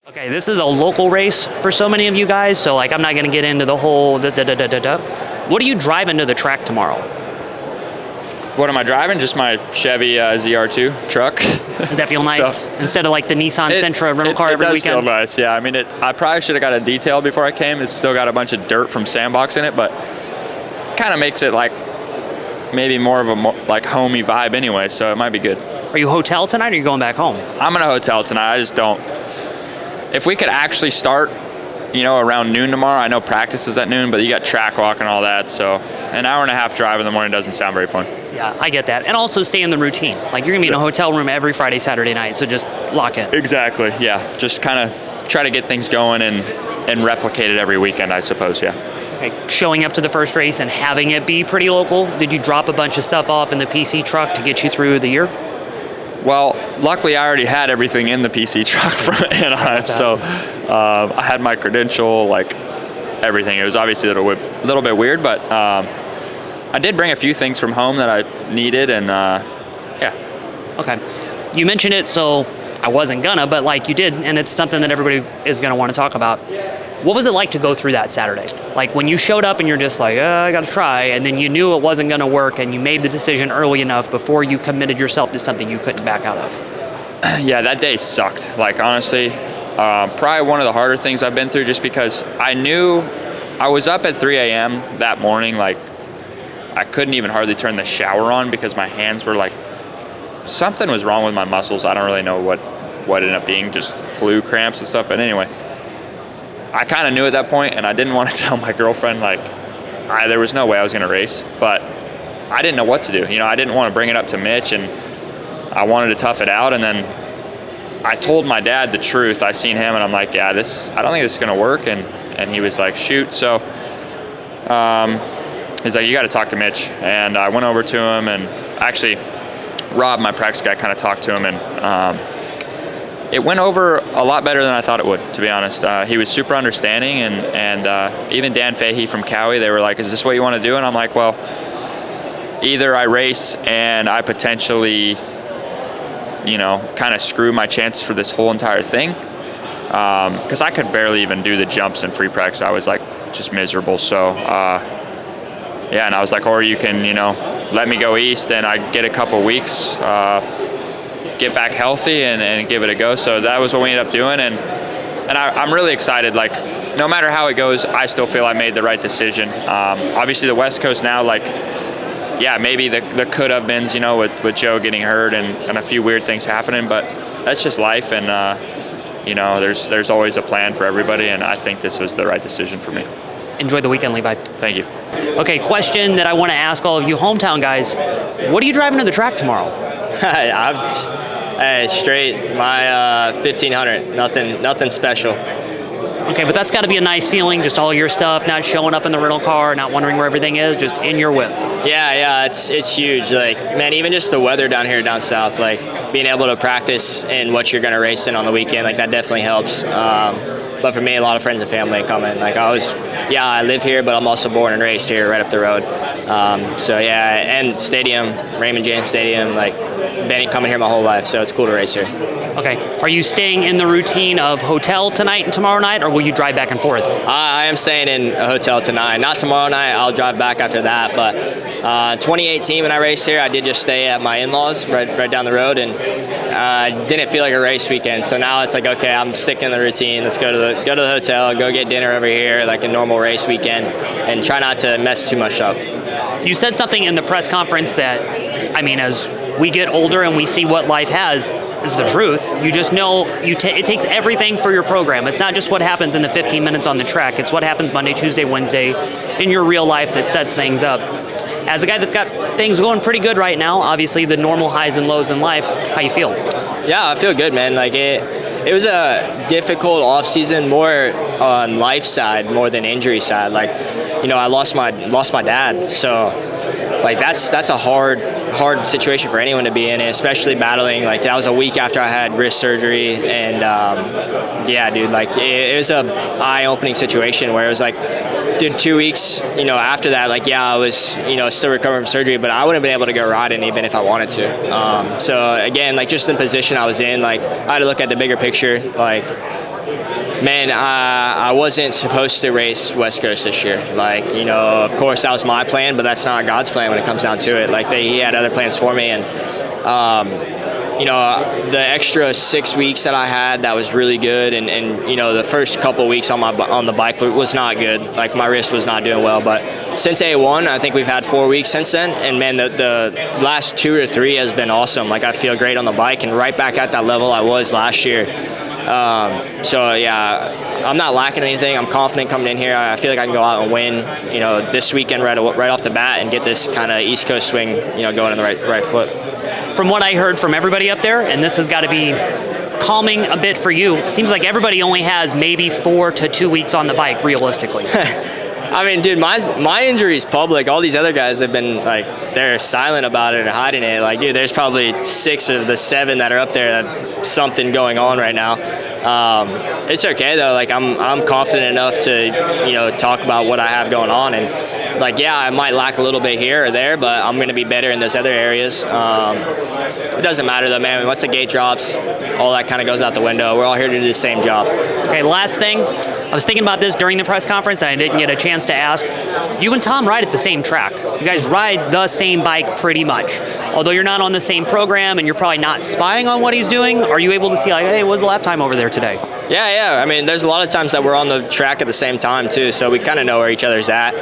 Okay, this is a local race for so many of you guys, so like I'm not gonna get into the whole What are you driving to the track tomorrow? What am I driving? Just my Chevy ZR2 truck. Does that feel nice? So, Instead of like the Nissan Sentra rental car every does weekend? feel nice, yeah. I mean, I probably should have got a detail before I came. It's still got a bunch of dirt from sandbox in it, but kind of makes it like maybe more of a like homey vibe anyway, so it might be good. Are you hotel tonight or are you going back home? I'm in a hotel tonight. I just don't. If we could actually start, around noon tomorrow, I know practice is at noon, but you got track walk and all that, so an hour and a half drive in the morning doesn't sound very fun. Yeah, I get that. And also stay in the routine. Like you're gonna be in a hotel room every Friday, Saturday night, so just lock in. Exactly, yeah. Just kind of try to get things going and replicate it every weekend, I suppose, yeah. Okay, showing up to the first race and having it be pretty local, did you drop a bunch of stuff off in the PC truck to get you through the year? Well, luckily I already had everything in the PC truck from Anaheim, so I had my credential, like everything. It was obviously a little bit weird, but I did bring a few things from home that I needed, and yeah. Okay, you mentioned it, so I wasn't gonna, but like you did, and it's something that everybody is gonna want to talk about. What was it like to go through that Saturday? Like when you showed up and you're just like, I gotta try, and then you knew it wasn't gonna work and you made the decision early enough before you committed yourself to something you couldn't back out of. Yeah, that day sucked. Like honestly, probably one of the harder things I've been through, just because I knew I was up at 3 a.m. that morning. Like I couldn't even hardly turn the shower on because my hands were like, something was wrong with my muscles. I don't really know what ended up being, just flu cramps and stuff, but anyway. I kind of knew at that point, and I didn't want to tell my girlfriend, like, there was no way I was going to race, but I didn't know what to do. I didn't want to bring it up to Mitch, and I wanted to tough it out, and then I told my dad the truth. I seen him, and I'm like, yeah, I don't think this is going to work, and he was like, shoot. So he's like, you got to talk to Mitch, and I went over to him, and actually Rob, my practice guy, kind of talked to him, and it went over a lot better than I thought it would, to be honest. He was super understanding, and even Dan Fahey from Cowie, they were like, is this what you want to do? And I'm like, well, either I race and I potentially, kind of screw my chance for this whole entire thing, because I could barely even do the jumps in free practice. I was like just miserable. So, yeah, and I was like, or you can, let me go east and I get a couple weeks, get back healthy and give it a go. So that was what we ended up doing, and I'm really excited. Like no matter how it goes, I still feel I made the right decision. Obviously the West Coast now, like yeah, maybe the could have beens, with Joe getting hurt and a few weird things happening, but that's just life, and there's always a plan for everybody, and I think this was the right decision for me. Enjoy the weekend, Levi. Thank you. Okay, question that I want to ask all of you hometown guys: what are you driving to the track tomorrow? Straight my 1500. Nothing special. Okay, but that's got to be a nice feeling, just all your stuff, not showing up in the rental car, not wondering where everything is, just in your whip. Yeah, it's huge. Like, man, even just the weather down here down south, like being able to practice in what you're going to race in on the weekend, like that definitely helps. But for me, a lot of friends and family come in. Like I live here, but I'm also born and raised here right up the road. So yeah, and stadium, Raymond James Stadium, like been coming here my whole life, so it's cool to race here. Okay, are you staying in the routine of hotel tonight and tomorrow night, or will you drive back and forth? I am staying in a hotel tonight. Not tomorrow night, I'll drive back after that, but 2018 when I raced here, I did just stay at my in-laws right down the road, and didn't feel like a race weekend. So now it's like, okay, I'm sticking to the routine. Let's go to the hotel, go get dinner over here like a normal race weekend, and try not to mess too much up. You said something in the press conference that, I mean, as we get older and we see what life has, is the truth. You just know it takes everything for your program. It's not just what happens in the 15 minutes on the track. It's what happens Monday, Tuesday, Wednesday in your real life that sets things up. As a guy that's got things going pretty good right now, obviously the normal highs and lows in life, how you feel? Yeah, I feel good, man. Like it was a difficult off season, more on life side more than injury side. Like, I lost my dad, so like that's a hard situation for anyone to be in, and especially battling. Like that was a week after I had wrist surgery, and yeah, dude, like it was a eye-opening situation where it was like, dude, 2 weeks, after that, like yeah, I was still recovering from surgery, but I wouldn't have been able to go riding even if I wanted to. So again, like just the position I was in, like I had to look at the bigger picture, like man, I wasn't supposed to race West Coast this year. Like, you know, of course that was my plan, but that's not God's plan when it comes down to it. Like, he had other plans for me, and you know, the extra 6 weeks that I had, that was really good. And you know, the first couple weeks on the bike was not good. Like, my wrist was not doing well. But since A1, I think we've had 4 weeks since then. And man, the last 2 or 3 has been awesome. Like, I feel great on the bike and right back at that level I was last year. So yeah, I'm not lacking anything. I'm confident coming in here. I feel like I can go out and win, you know, this weekend right off the bat and get this kind of East Coast swing, you know, going in the right foot. From what I heard from everybody up there, and this has got to be calming a bit for you, it seems like everybody only has maybe 4 to 2 weeks on the bike, realistically. I mean, dude, my injury is public. All these other guys have been, like, they're silent about it or hiding it. Like, dude, there's probably 6 of the 7 that are up there that something going on right now. It's okay though. Like, I'm confident enough to, you know, talk about what I have going on, and like, yeah, I might lack a little bit here or there, but I'm going to be better in those other areas. It doesn't matter though, man. Once the gate drops, all that kind of goes out the window. We're all here to do the same job. Okay, last thing. I was thinking about this during the press conference, and I didn't get a chance to ask. You and Tom ride at the same track. You guys ride the same bike pretty much. Although you're not on the same program and you're probably not spying on what he's doing, are you able to see, like, hey, what was the lap time over there today? Yeah. I mean, there's a lot of times that we're on the track at the same time too, so we kind of know where each other's at.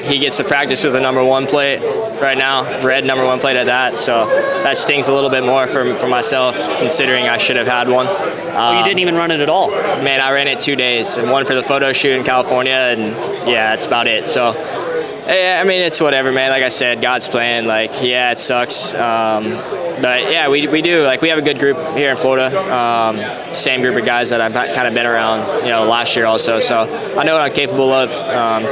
He gets to practice with a number 1 plate right now, red number 1 plate at that, so that stings a little bit more for myself, considering I should have had one. You didn't even run it at all? Man, I ran it 2 days, and one for the photo shoot in California, and yeah, that's about it. So, I mean, it's whatever, man. Like I said, God's plan. Like, yeah, it sucks. But yeah, we do. Like, we have a good group here in Florida. Same group of guys that I've kind of been around, you know, last year also. So I know what I'm capable of.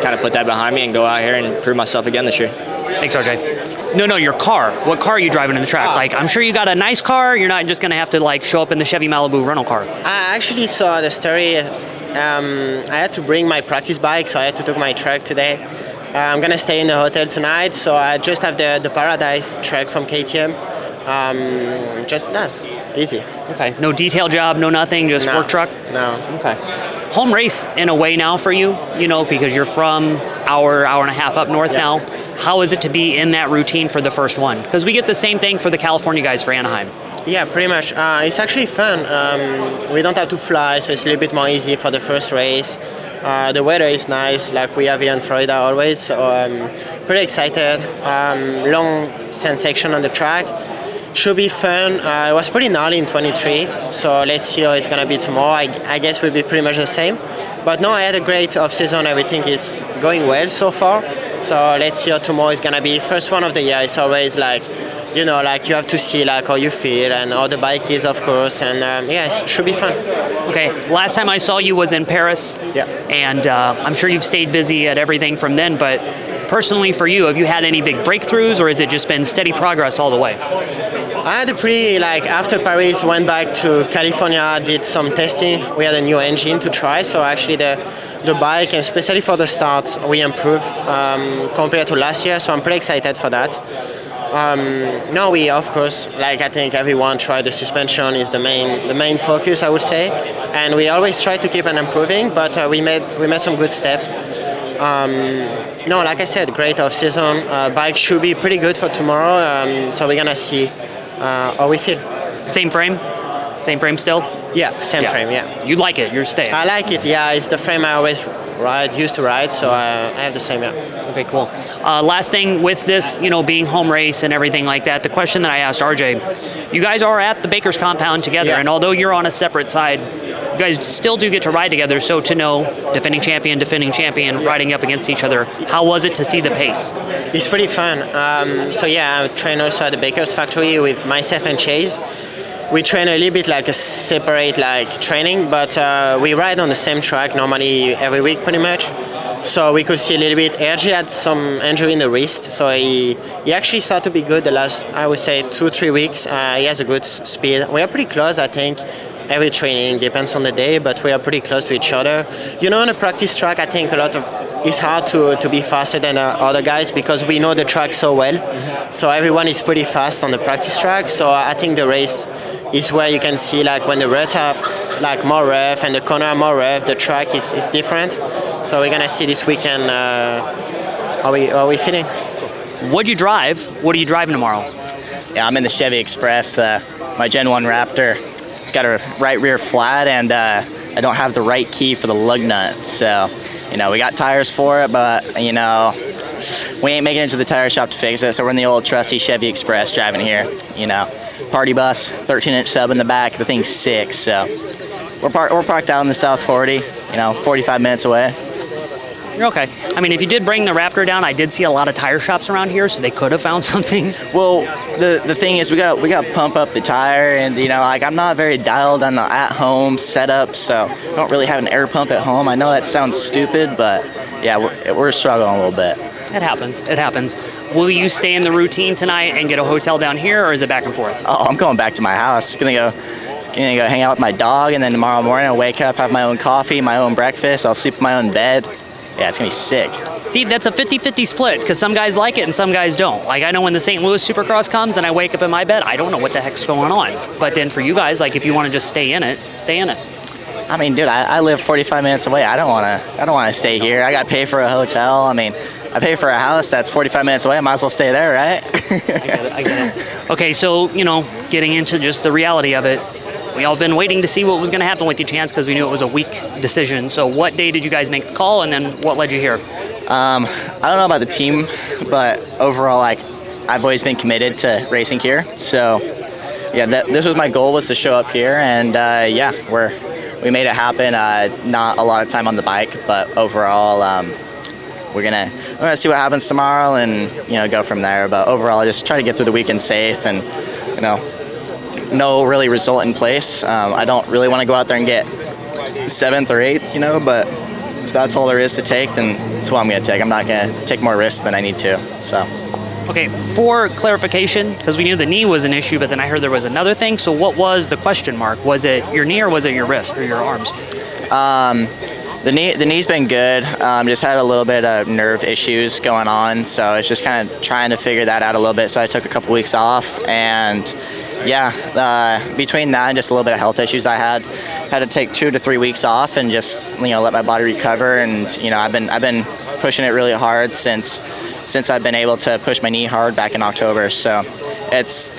Kind of put that behind me and go out here and prove myself again this year. Thanks, RJ. No, your car. What car are you driving in the track? Like, I'm sure you got a nice car. You're not just going to have to, like, show up in the Chevy Malibu rental car. I actually saw the story. I had to bring my practice bike, so I had to take my truck today. I'm going to stay in the hotel tonight, so I just have the Paradise truck from KTM. Just that. Easy. Okay. No detail job, no nothing, just work truck? No. Okay. Home race in a way now for you, you know, because you're from hour and a half up north now. How is it to be in that routine for the first one? Because we get the same thing for the California guys for Anaheim. Yeah, pretty much. It's actually fun. We don't have to fly, so it's a little bit more easy for the first race. The weather is nice, like we have here in Florida always, so I'm pretty excited. Long sand section on the track. Should be fun. It was pretty gnarly in 23, so let's see how it's going to be tomorrow. I guess will be pretty much the same. But no, I had a great off-season. Everything is going well so far. So let's see how tomorrow is going to be. First one of the year. It's always like, you know, like you have to see like how you feel and how the bike is, of course. And yeah, it should be fun. Okay, last time I saw you was in Paris. Yeah. And I'm sure you've stayed busy at everything from then, but personally for you, have you had any big breakthroughs, or has it just been steady progress all the way? I had a pretty, like, after Paris, went back to California, did some testing. We had a new engine to try, so actually the bike, and especially for the start, we improved compared to last year, so I'm pretty excited for that. Now we, of course, like I think everyone tried, the suspension is the main focus, I would say, and we always try to keep on improving, but we made some good steps. No, like I said, great off-season. Bike should be pretty good for tomorrow, so we're gonna see how we feel. Same frame? Same frame still? Yeah, same frame, yeah. You like it, you're staying? I like it, yeah. It's the frame I always used to ride, so I have the same, yeah. Okay, cool. Last thing with this, you know, being home race and everything like that, the question that I asked RJ, you guys are at the Baker's compound together, and although you're on a separate side, you guys still do get to ride together, so to know defending champion, riding up against each other, how was it to see the pace? It's pretty fun. So yeah, I train also at the Baker's factory with myself and Chase. We train a little bit like a separate like training, but we ride on the same track normally every week pretty much. So we could see a little bit. RJ had some injury in the wrist, so he actually started to be good the last, I would say, 2-3 weeks. He has a good speed. We are pretty close, I think. Every training depends on the day, but we are pretty close to each other. You know, on a practice track, I think it's hard to be faster than other guys because we know the track so well. So everyone is pretty fast on the practice track. So I think the race is where you can see, like, when the ruts are like more rough, and the corner are more rough. The track is different. So we're gonna see this weekend how we feeling. What'd you drive? What are you driving tomorrow? Yeah, I'm in the Chevy Express, my Gen 1 Raptor. It's got a right rear flat, and I don't have the right key for the lug nut. So, we got tires for it, but, we ain't making it to the tire shop to fix it. So we're in the old trusty Chevy Express driving here. Party bus, 13-inch sub in the back. The thing's sick. So we're parked out in the South 40, 45 minutes away. Okay. I mean, if you did bring the Raptor down, I did see a lot of tire shops around here, so they could have found something. Well, the thing is, we got to pump up the tire, and I'm not very dialed on the at-home setup, so I don't really have an air pump at home. I know that sounds stupid, but yeah, we're struggling a little bit. It happens. It happens. Will you stay in the routine tonight and get a hotel down here, or is it back and forth? Oh, I'm going back to my house. Gonna go hang out with my dog, and then tomorrow morning I'll wake up, have my own coffee, my own breakfast. I'll sleep in my own bed. Yeah, it's gonna be sick. See, that's a 50-50 split, because some guys like it and some guys don't. Like, I know when the St. Louis Supercross comes and I wake up in my bed, I don't know what the heck's going on. But then for you guys, like, if you want to just stay in it, stay in it. I mean, dude, I live 45 minutes away. I don't wanna stay here. I gotta pay for a hotel. I mean, I pay for a house that's 45 minutes away. I might as well stay there, right? I get it. Okay, so, getting into just the reality of it, we all been waiting to see what was going to happen with you, Chance, because we knew it was a weak decision. So what day did you guys make the call, and then what led you here? I don't know about the team, but overall, I've always been committed to racing here. So, yeah, this was my goal, was to show up here, and we made it happen. Not a lot of time on the bike, but overall, we're gonna see what happens tomorrow, and go from there. But overall, just try to get through the weekend safe, and no really result in place. I don't really want to go out there and get 7th or 8th, but if that's all there is to take, then that's what I'm going to take. I'm not going to take more risks than I need to. So. Okay, for clarification, because we knew the knee was an issue, but then I heard there was another thing. So what was the question mark? Was it your knee, or was it your wrist or your arms? The knee's been good. Just had a little bit of nerve issues going on, so it's just kind of trying to figure that out a little bit. So I took a couple weeks off, and between that and just a little bit of health issues I had to take 2 to 3 weeks off and just let my body recover. And I've been pushing it really hard since I've been able to push my knee hard back in October. So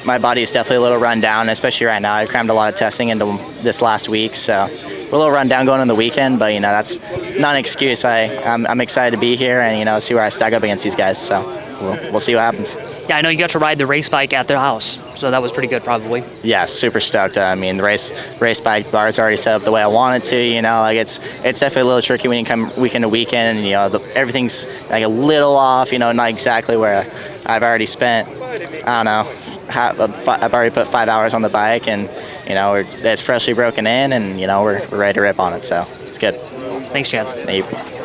my body is definitely a little run down, especially right now. I crammed a lot of testing into this last week, so we're a little run down going on the weekend. But that's not an excuse. I'm excited to be here and see where I stack up against these guys. So we'll see what happens. Yeah, I know you got to ride the race bike at their house, so that was pretty good, probably. Yeah, super stoked. I mean, the race bike bar's already set up the way I want it to. It's definitely a little tricky when you come weekend to weekend. Everything's like a little off. Not exactly where I've already spent. I don't know. I've already put 5 hours on the bike, and it's freshly broken in, and we're ready to rip on it. So it's good. Thanks, Chance. Thank you.